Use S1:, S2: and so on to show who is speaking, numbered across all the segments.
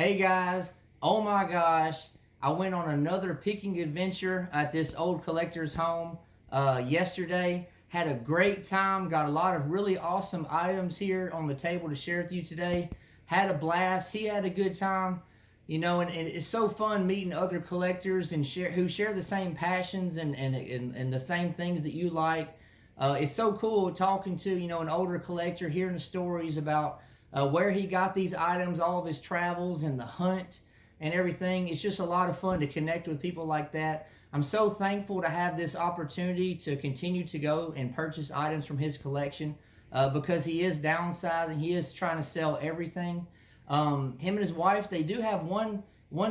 S1: Hey guys, oh my gosh, I went on another picking adventure at this old collector's home yesterday. Had a great time, got a lot of really awesome items here on the table to share with you today. Had a blast, he had a good time, and it's so fun meeting other collectors and who share the same passions and the same things that you like. It's so cool talking to, an older collector, hearing the stories about where he got these items, all of his travels and the hunt and everything. It's just a lot of fun to connect with people like that. I'm so thankful to have this opportunity to continue to go and purchase items from his collection because he is downsizing. He is trying to sell everything. Him and his wife, they do have one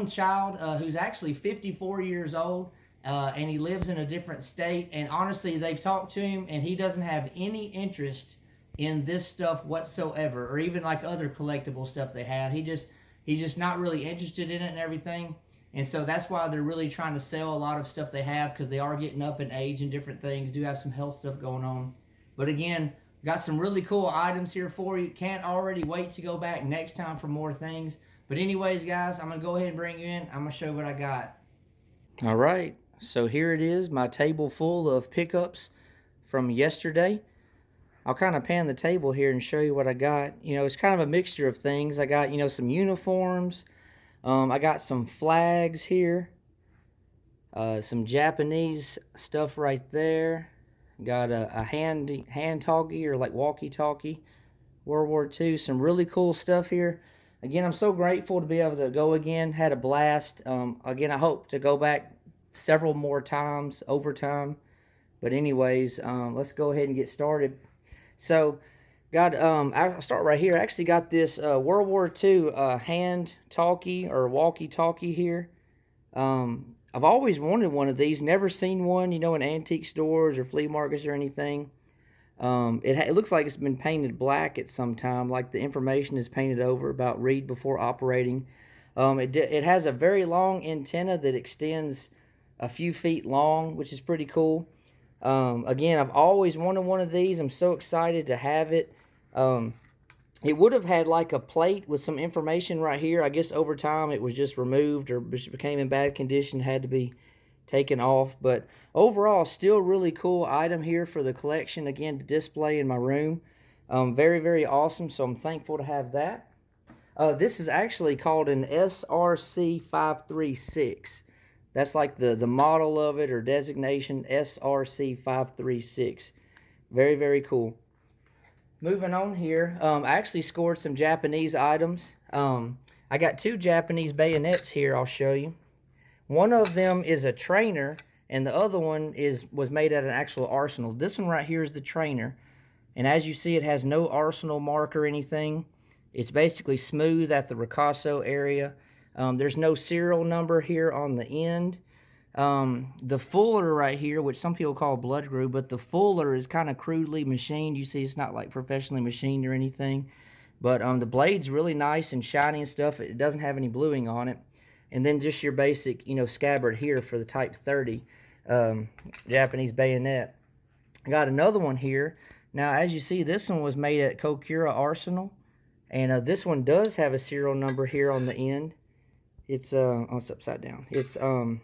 S1: child who's actually 54 years old. And he lives in a different state. And honestly, they've talked to him, and he doesn't have any interest in this stuff whatsoever, or even like other collectible stuff they have. He's just not really interested in it and everything. And so that's why they're really trying to sell a lot of stuff they have, because they are getting up in age and different things. Do have some health stuff going on. But again, got some really cool items here for you. Can't already wait to go back next time for more things. But anyways, guys, I'm gonna go ahead and bring you in. I'm gonna show you what I got. All right, so here it is, my table full of pickups from yesterday. I'll kind of pan the table here and show you what I got. It's kind of a mixture of things. I got, some uniforms. I got some flags here. Some Japanese stuff right there. Got a hand talkie, or like walkie-talkie, World War II. Some really cool stuff here. Again, I'm so grateful to be able to go again. Had a blast. Again, I hope to go back several more times over time. But anyways, let's go ahead and get started. So, I'll start right here. I actually got this World War II hand talkie or walkie-talkie here. I've always wanted one of these. Never seen one, in antique stores or flea markets or anything. It looks like it's been painted black at some time, like the information is painted over about read before operating. It has a very long antenna that extends a few feet long, which is pretty cool. Again, I've always wanted one of these. I'm so excited to have it. It would have had like a plate with some information right here. I guess over time it was just removed or just became in bad condition, had to be taken off. But overall, still really cool item here for the collection, again, to display in my room. Very, very awesome, so I'm thankful to have that. This is actually called an SRC 536. That's like the model of it, or designation, SRC 536. Very, very cool. Moving on here, I actually scored some Japanese items. I got two Japanese bayonets here I'll show you. One of them is a trainer, and the other one was made at an actual arsenal. This one right here is the trainer. And as you see, it has no arsenal mark or anything. It's basically smooth at the ricasso area. There's no serial number here on the end. The fuller right here, which some people call blood glue, but the fuller is kind of crudely machined. You see, it's not like professionally machined or anything. But the blade's really nice and shiny and stuff. It doesn't have any bluing on it. And then just your basic, scabbard here for the Type 30 Japanese bayonet. I got another one here. Now, as you see, this one was made at Kokura Arsenal. And this one does have a serial number here on the end. It's, it's upside down. It's, what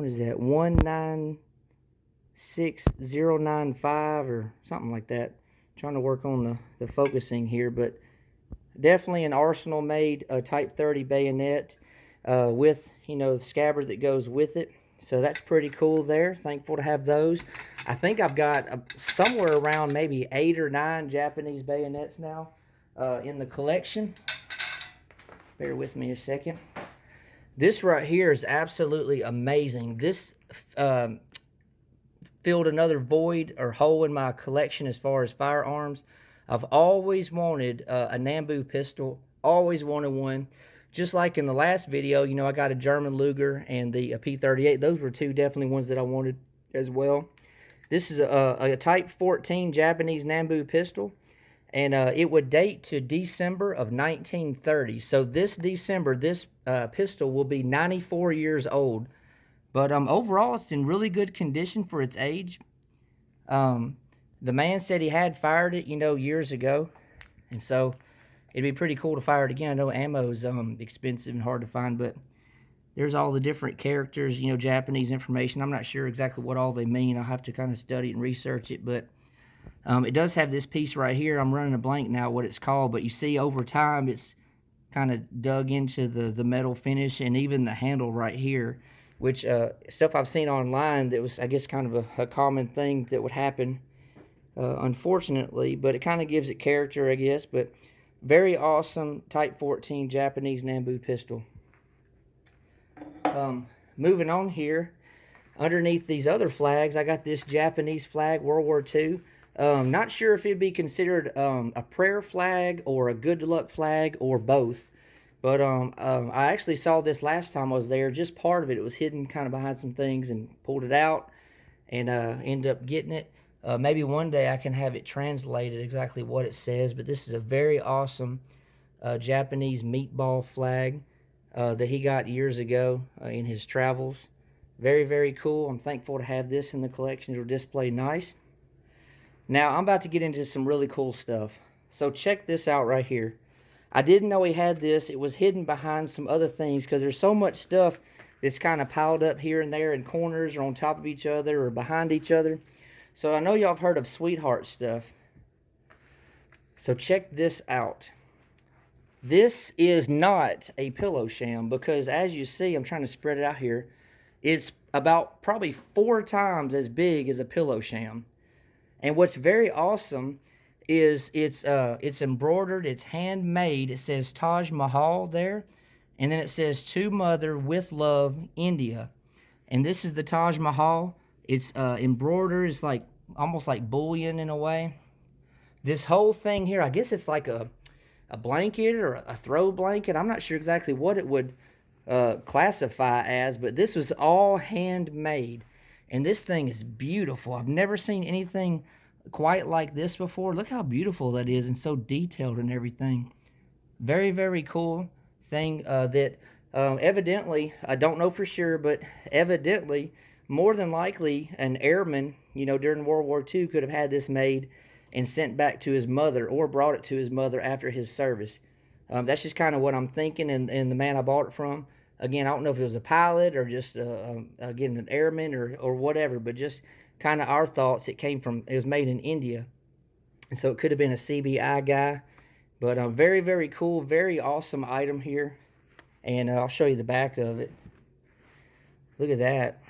S1: is that? 196095 or something like that. Trying to work on the focusing here, but definitely an Arsenal made Type 30 bayonet with, the scabbard that goes with it. So that's pretty cool there. Thankful to have those. I think I've got somewhere around maybe 8 or 9 Japanese bayonets now in the collection. Bear with me a second. This right here is absolutely amazing. This filled another void or hole in my collection as far as firearms. I've always wanted a Nambu pistol. Always wanted one. Just like in the last video, I got a German Luger and the P38. Those were two definitely ones that I wanted as well. This is a Type 14 Japanese Nambu pistol. And it would date to December of 1930. So this December, this pistol will be 94 years old. But overall, it's in really good condition for its age. The man said he had fired it, years ago. And so it'd be pretty cool to fire it again. I know ammo's expensive and hard to find, but there's all the different characters, you know, Japanese information. I'm not sure exactly what all they mean. I'll have to kind of study and research it, but it does have this piece right here. I'm running a blank now what it's called, but you see over time it's kind of dug into the metal finish, and even the handle right here, which stuff I've seen online that was, I guess, kind of a common thing that would happen, unfortunately, but it kind of gives it character, I guess. But very awesome Type 14 Japanese Nambu pistol. Moving on here, underneath these other flags, I got this Japanese flag, World War II. Not sure if it'd be considered a prayer flag or a good luck flag or both. But I actually saw this last time I was there. Just part of it. It was hidden kind of behind some things, and pulled it out and ended up getting it. Maybe one day I can have it translated exactly what it says. But this is a very awesome Japanese meatball flag that he got years ago in his travels. Very, very cool. I'm thankful to have this in the collection to display nice. Now, I'm about to get into some really cool stuff. So check this out right here. I didn't know he had this. It was hidden behind some other things because there's so much stuff that's kind of piled up here and there in corners or on top of each other or behind each other. So I know y'all have heard of sweetheart stuff. So check this out. This is not a pillow sham because, as you see, I'm trying to spread it out here. It's about probably 4 times as big as a pillow sham. And what's very awesome is it's embroidered, it's handmade. It says Taj Mahal there, and then it says "To Mother with Love, India." And this is the Taj Mahal. It's embroidered. It's like almost like bullion in a way. This whole thing here, I guess it's like a blanket or a throw blanket. I'm not sure exactly what it would classify as, but this was all handmade. And this thing is beautiful. I've never seen anything quite like this before. Look how beautiful that is and so detailed and everything. Very, very cool thing that evidently, I don't know for sure, but evidently, more than likely, an airman, you know, during World War II could have had this made and sent back to his mother or brought it to his mother after his service. That's just kind of what I'm thinking, and the man I bought it from. Again, I don't know if it was a pilot or just, again, an airman or whatever, but just kind of our thoughts. It was made in India. And so it could have been a CBI guy. But very, very cool, very awesome item here. And I'll show you the back of it. Look at that.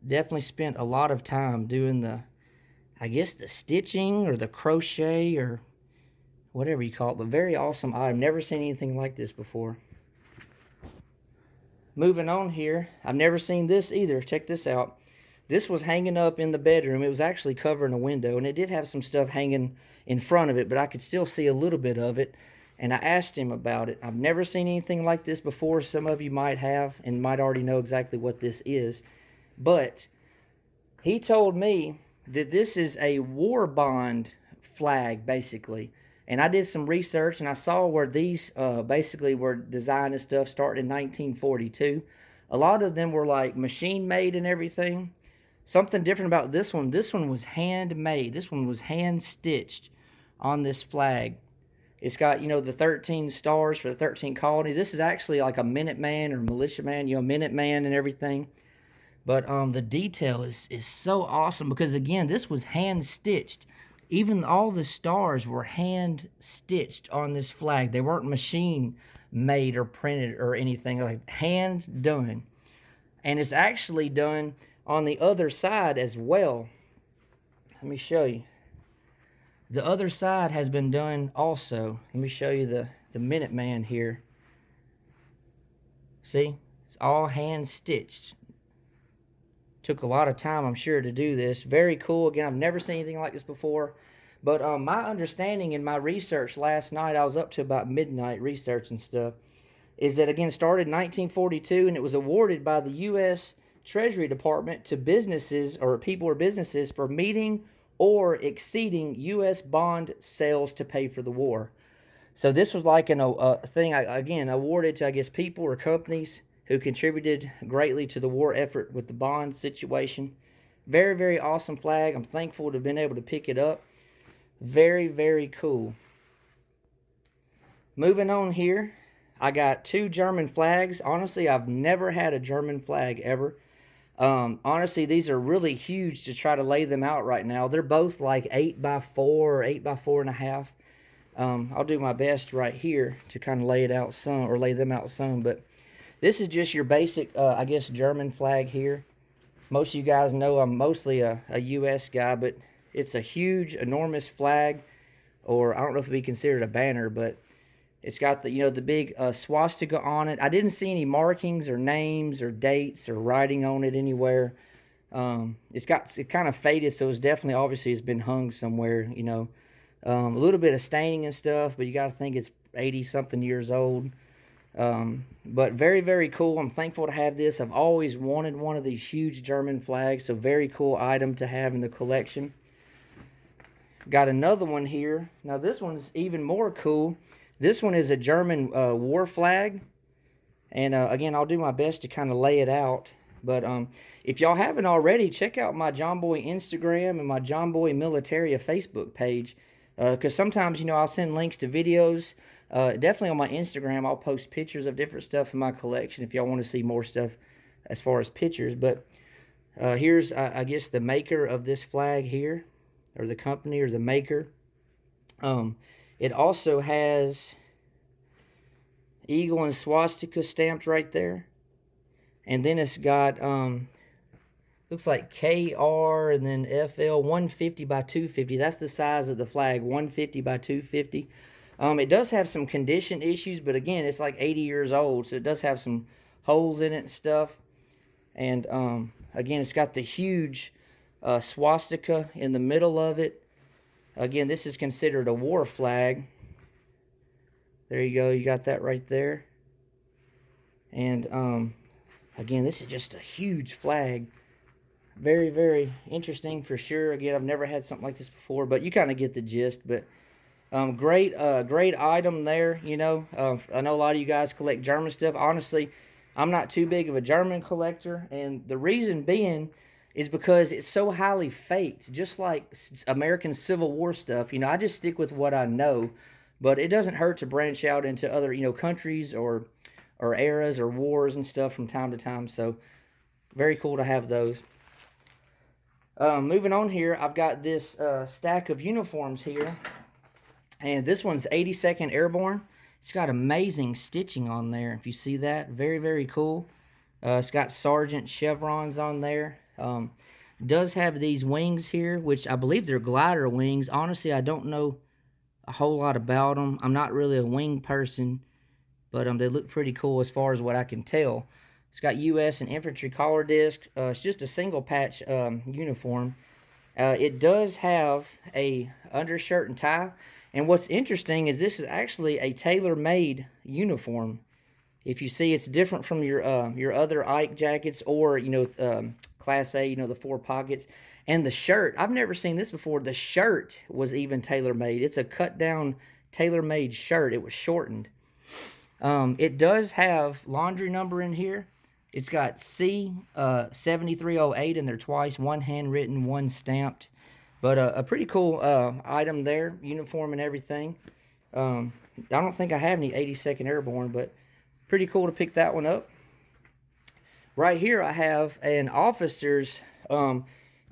S1: Definitely spent a lot of time doing I guess the stitching or the crochet or whatever you call it. But very awesome item. Never seen anything like this before. Moving on here, I've never seen this either. Check this out. This was hanging up in the bedroom. It was actually covering a window, and it did have some stuff hanging in front of it, but I could still see a little bit of it, and I asked him about it. I've never seen anything like this before. Some of you might have and might already know exactly what this is, but he told me that this is a war bond flag, basically. And I did some research, and I saw where these basically were designed and stuff started in 1942. A lot of them were like machine made and everything. Something different about this one. This one was handmade. This one was hand stitched on this flag. It's got, you know, the 13 stars for the 13 colony. This is actually like a Minuteman or militiaman, you know, Minuteman and everything. But the detail is so awesome because, again, this was hand stitched. Even all the stars were hand stitched on this flag. They weren't machine made or printed or anything, like hand done. And it's actually done on the other side as well. Let me show you. The other side has been done also. Let me show you the Minuteman here. See? It's all hand stitched. Took a lot of time, I'm sure, to do this. Very cool. Again, I've never seen anything like this before. But my understanding in my research last night, I was up to about midnight researching stuff, is that, again, started in 1942, and it was awarded by the U.S. Treasury Department to businesses or people or businesses for meeting or exceeding U.S. bond sales to pay for the war. So this was like a thing, again, awarded to, I guess, people or companies who contributed greatly to the war effort with the bond situation. Very, very awesome flag. I'm thankful to have been able to pick it up. Very, very cool. moving on here, I got 2 German flags. Honestly, I've never had a German flag ever. Honestly, these are really huge to try to lay them out right now. They're both like 8x4 or 8x4.5. I'll do my best right here to kind of lay it out some, or lay them out some. But this is just your basic, I guess, German flag here. Most of you guys know I'm mostly a U.S. guy, but it's a huge, enormous flag, or I don't know if it'd be considered a banner, but it's got the, the big swastika on it. I didn't see any markings or names or dates or writing on it anywhere. It's kind of faded, so it's definitely, obviously, it's been hung somewhere, a little bit of staining and stuff, but you got to think it's 80-something years old. But very, very cool. I'm thankful to have this. I've always wanted one of these huge German flags, so very cool item to have in the collection. Got another one here. Now, this one's even more cool. This one is a German war flag. And again, I'll do my best to kind of lay it out. But if y'all haven't already, check out my John Boy Instagram and my John Boy Militaria Facebook page. Because sometimes, I'll send links to videos. Definitely on my Instagram, I'll post pictures of different stuff in my collection if y'all want to see more stuff as far as pictures. But here's, I guess, the maker of this flag here, or the company, or the maker. It also has eagle and swastika stamped right there. And then it's got, looks like KR and then FL 150 by 250. That's the size of the flag, 150 by 250. It does have some condition issues, but again, it's like 80 years old, so it does have some holes in it and stuff. And again, it's got the huge swastika in the middle of it. Again, this is considered a war flag. There you go. You got that right there. And again, this is just a huge flag. Very, very interesting for sure. Again, I've never had something like this before, but you kind of get the gist. But great item there. I know a lot of you guys collect German stuff. Honestly, I'm not too big of a German collector, and the reason being is because it's so highly faked, just like American Civil War stuff. I just stick with what I know, but it doesn't hurt to branch out into other, countries or eras or wars and stuff from time to time. So very cool to have those. Moving on here, I've got this stack of uniforms here, and this one's 82nd Airborne. It's got amazing stitching on there. If you see that, very, very cool. It's got sergeant chevrons on there. Does have these wings here, which I believe they're glider wings. Honestly, I don't know a whole lot about them. I'm not really a wing person, but they look pretty cool as far as what I can tell. It's got U.S. and infantry collar disc. It's just a single patch uniform. It does have a undershirt and tie. And what's interesting is this is actually a tailor-made uniform. If you see, it's different from your other Ike jackets or, Class A, the 4 pockets. And the shirt, I've never seen this before. The shirt was even tailor-made. It's a cut-down, tailor-made shirt. It was shortened. It does have laundry number in here. It's got C7308 in there twice, one handwritten, one stamped. But a pretty cool item there, uniform and everything. I don't think I have any 82nd Airborne, but pretty cool to pick that one up. Right here I have an officer's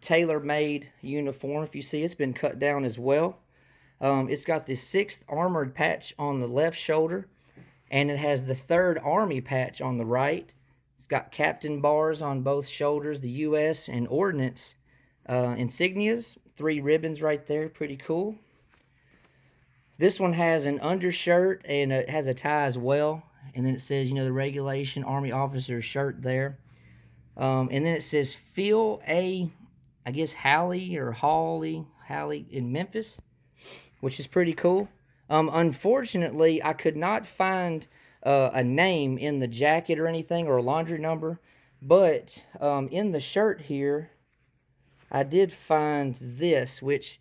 S1: tailor-made uniform. If you see, it's been cut down as well. It's got the 6th Armored patch on the left shoulder, and it has the 3rd Army patch on the right. It's got captain bars on both shoulders, the U.S. and Ordnance insignias, 3 ribbons right there, pretty cool. This one has an undershirt, and it has a tie as well. And then it says, the regulation Army officer shirt there. And then it says, Phil A., I guess, Halley in Memphis, which is pretty cool. Unfortunately, I could not find a name in the jacket or anything, or a laundry number. But in the shirt here, I did find this, which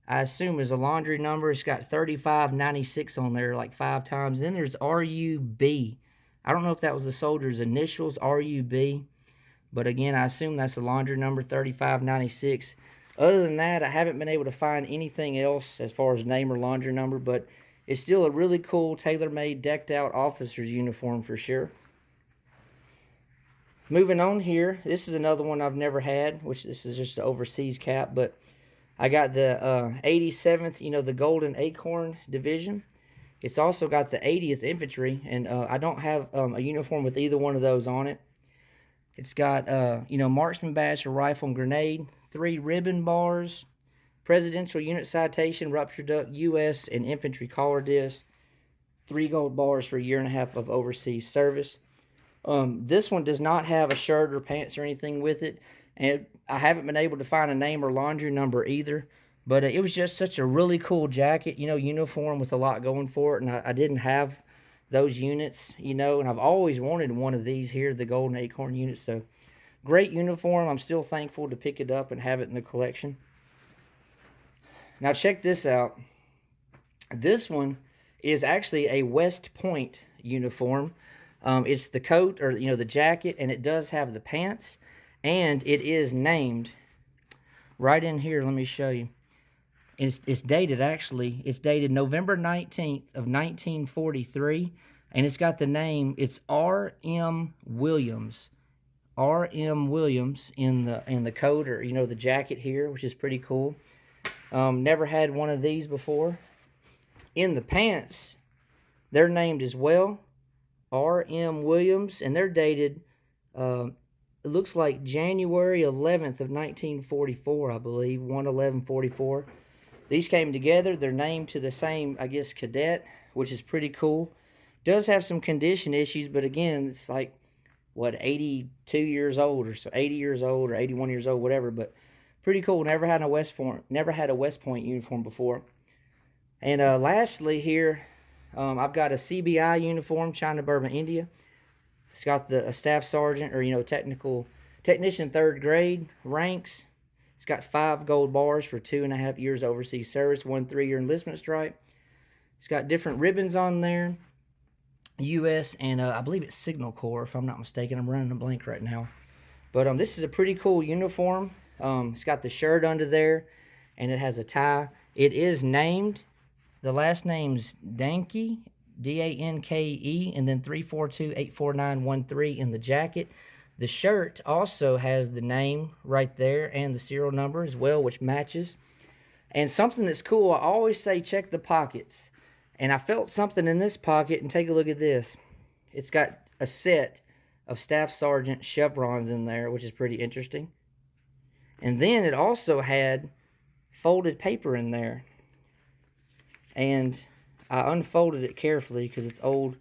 S1: I assume is a laundry number. It's got 3596 on there, like 5 times. Then there's RUB. I don't know if that was the soldier's initials, RUB. But again, I assume that's a laundry number, 3596. Other than that, I haven't been able to find anything else as far as name or laundry number. But it's still a really cool, tailor-made, decked-out officer's uniform for sure. Moving on here, this is another one I've never had, which this is just an overseas cap, but I got the 87th, the Golden Acorn Division. It's also got the 80th Infantry, and I don't have a uniform with either one of those on it. It's got, marksman badge for rifle and grenade, 3 ribbon bars, presidential unit citation, rupture duck, U.S. and infantry collar disc, 3 gold bars for a 1.5 years of overseas service. This one does not have a shirt or pants or anything with it, and I haven't been able to find a name or laundry number either, but it was just such a really cool jacket, uniform with a lot going for it, and I didn't have those units, and I've always wanted one of these here, the Golden Acorn units, so great uniform. I'm still thankful to pick it up and have it in the collection. Now check this out. This one is actually a West Point uniform. It's the coat, or the jacket, and it does have the pants, and it is named right in here. Let me show you. It's dated, actually. It's dated November 19th of 1943, and it's got the name. It's R.M. Williams. R.M. Williams in the coat, or the jacket here, which is pretty cool. Never had one of these before. In the pants, they're named as well. R.M. Williams, and they're dated, it looks like January 11th of 1944, I believe, 1/11/44. These came together. They're named to the same, I guess, cadet, which is pretty cool. Does have some condition issues, but again, it's like, 82 years old, or so, 80 years old, or 81 years old, whatever, but pretty cool. Never had a West Point uniform before. And lastly here, I've got a CBI uniform, China Bourbon, India. It's got a staff sergeant, or technician 3rd grade ranks. It's got 5 gold bars for 2.5 years overseas service, 1 3-year enlistment stripe. It's got different ribbons on there, U.S. and I believe it's Signal Corps, if I'm not mistaken. I'm running a blank right now, but this is a pretty cool uniform. It's got the shirt under there, and it has a tie. It is named. The last name's Danke, D-A-N-K-E, and then 342-84913 in the jacket. The shirt also has the name right there and the serial number as well, which matches. And something that's cool, I always say check the pockets. And I felt something in this pocket, and take a look at this. It's got a set of Staff Sergeant chevrons in there, which is pretty interesting. And then it also had folded paper in there. And I unfolded it carefully because it's old.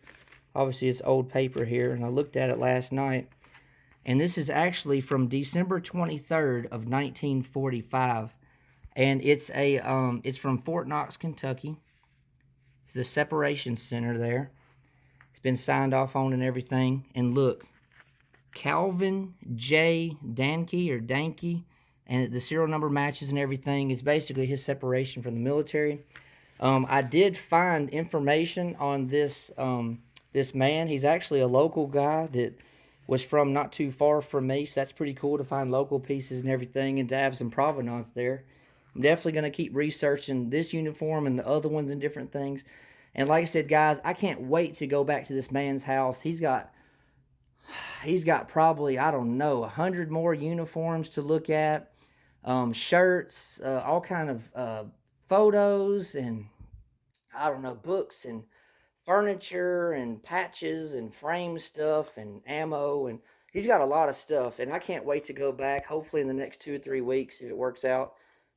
S1: Obviously, it's old paper here, and I looked at it last night. And this is actually from December 23rd of 1945, and it's from Fort Knox, Kentucky. It's the Separation Center there. It's been signed off on and everything. And look, Calvin J. Danke, or Danke, and the serial number matches and everything. It's basically his separation from the military. I did find information on this this man. He's actually a local guy that was from not too far from me, so that's pretty cool to find local pieces and everything, and to have some provenance there. I'm definitely going to keep researching this uniform and the other ones and different things. And like I said, guys, I can't wait to go back to this man's house. He's got probably, I don't know, 100 more uniforms to look at, shirts, all kind of photos, and I don't know, books and furniture and patches and frame stuff and ammo, and he's got a lot of stuff, and I can't wait to go back, hopefully in the next 2 or 3 weeks if it works out,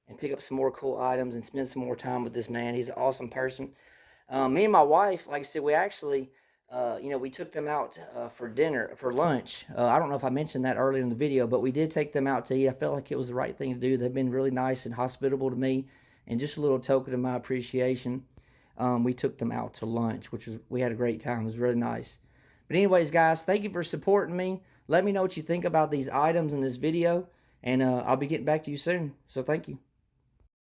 S1: and pick up some more cool items and spend some more time with this man. He's an awesome person. Me and my wife, like I said, we actually we took them out for lunch. I don't know if I mentioned that earlier in the video, but we did take them out to eat. I felt like it was the right thing to do. They've been really nice and hospitable to me, and just a little token of my appreciation, we took them out to lunch, we had a great time. It was really nice. But anyways, guys, thank you for supporting me. Let me know what you think about these items in this video, and I'll be getting back to you soon. So thank you.